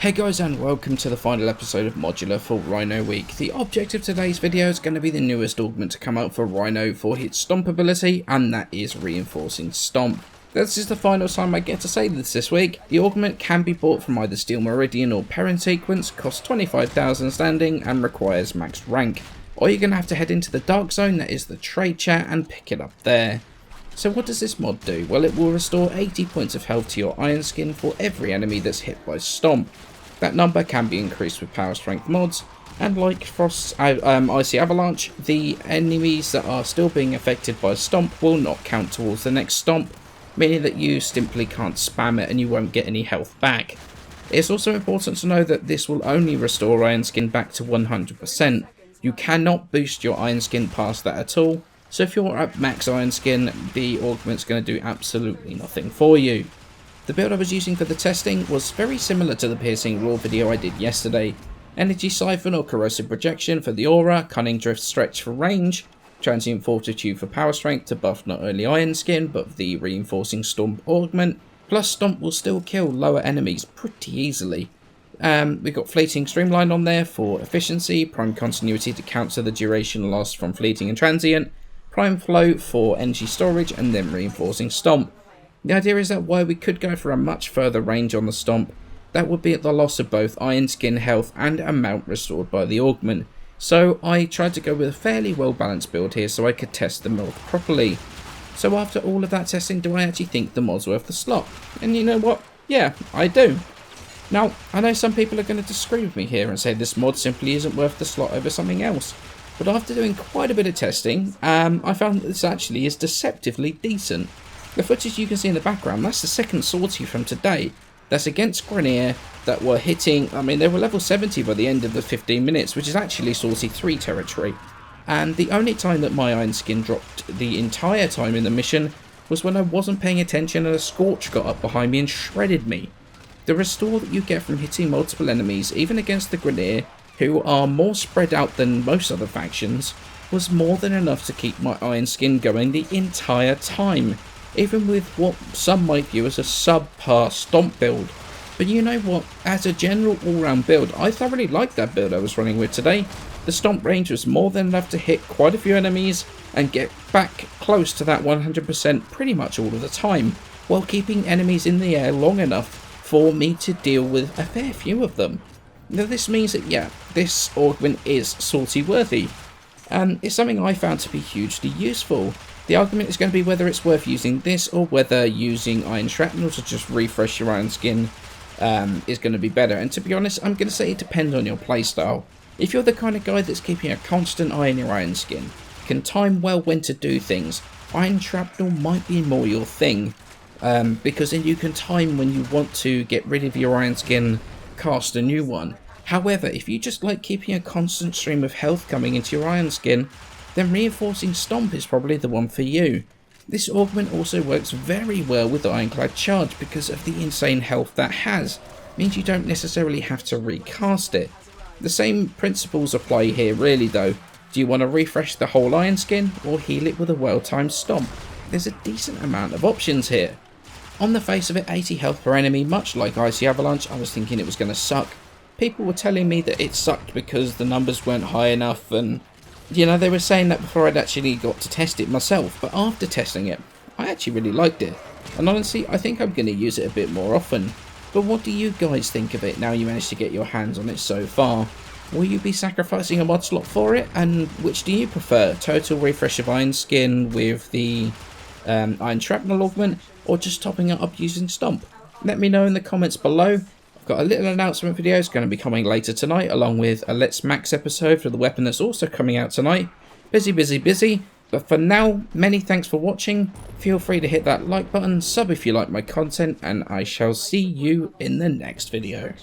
Hey guys, and welcome to the final episode of Modular for Rhino Week. The object of today's video is going to be the newest augment to come out for Rhino for its Stomp ability, and that is Reinforcing Stomp. This is the final time I get to say this week. The augment can be bought from either Steel Meridian or Perrin Sequence, costs 25,000 standing and requires maxed rank. Or you're going to have to head into the Dark Zone, that is the trade chat, and pick it up there. So what does this mod do? Well, it will restore 80 points of health to your Iron Skin for every enemy that's hit by Stomp. That number can be increased with power strength mods, and like Frost's Icy Avalanche, the enemies that are still being affected by Stomp will not count towards the next Stomp, meaning that you simply can't spam it and you won't get any health back. It's also important to know that this will only restore Iron Skin back to 100%. You cannot boost your Iron Skin past that at all, so if you're at max Iron Skin, the augment's going to do absolutely nothing for you. The build I was using for the testing was very similar to the Piercing Raw video I did yesterday. Energy Siphon or Corrosive Projection for the aura, Cunning Drift Stretch for range, Transient Fortitude for power strength to buff not only Iron Skin but the Reinforcing Stomp augment, plus Stomp will still kill lower enemies pretty easily. We've got Fleeting Streamline on there for efficiency, Prime Continuity to counter the duration lost from Fleeting and Transient, Prime Flow for energy storage, and then Reinforcing Stomp. The idea is that while we could go for a much further range on the Stomp, that would be at the loss of both Iron Skin health and amount restored by the augment. So I tried to go with a fairly well balanced build here so I could test the mod properly. So after all of that testing, do I actually think the mod's worth the slot? And you know what? Yeah, I do. Now, I know some people are going to disagree with me here and say this mod simply isn't worth the slot over something else. But after doing quite a bit of testing, I found that this actually is deceptively decent. The footage you can see in the background, that's the second sortie from today. That's against Grenier that were hitting, they were level 70 by the end of the 15 minutes, which is actually sortie 3 territory. And the only time that my Iron Skin dropped the entire time in the mission was when I wasn't paying attention and a Scorch got up behind me and shredded me. The restore that you get from hitting multiple enemies, even against the Grenier, who are more spread out than most other factions, was more than enough to keep my Iron Skin going the entire time, even with what some might view as a subpar Stomp build. But you know what, as a general all-round build, I thoroughly liked that build I was running with today. The Stomp range was more than enough to hit quite a few enemies and get back close to that 100% pretty much all of the time, while keeping enemies in the air long enough for me to deal with a fair few of them. Now this means that, yeah, this augment is sortie worthy, and it's something I found to be hugely useful. The argument is going to be whether it's worth using this or whether using Iron Shrapnel to just refresh your Iron Skin is going to be better. And to be honest, I'm going to say it depends on your playstyle. If you're the kind of guy that's keeping a constant eye on your Iron Skin, can time well when to do things, Iron Shrapnel might be more your thing. Because then you can time when you want to get rid of your Iron Skin, cast a new one. However, if you just like keeping a constant stream of health coming into your Iron Skin, then Reinforcing Stomp is probably the one for you. This augment also works very well with Ironclad Charge because of the insane health that has. Means you don't necessarily have to recast it. The same principles apply here really though. Do you want to refresh the whole Iron Skin or heal it with a well-timed Stomp? There's a decent amount of options here. On the face of it, 80 health per enemy, much like Icy Avalanche, I was thinking it was going to suck. People were telling me that it sucked because the numbers weren't high enough, and you know, they were saying that before I'd actually got to test it myself, but after testing it, I actually really liked it. And honestly, I think I'm going to use it a bit more often. But what do you guys think of it now you managed to get your hands on it so far? Will you be sacrificing a mod slot for it? And which do you prefer? Total refresh of Iron Skin with the Iron Shrapnel augment, or just topping it up using Stomp? Let me know in the comments below. Got a little announcement video is going to be coming later tonight, along with a Let's Max episode for the weapon that's also coming out tonight. Busy. But for now, many thanks for watching. Feel free to hit that like button, sub if you like my content, and I shall see you in the next video.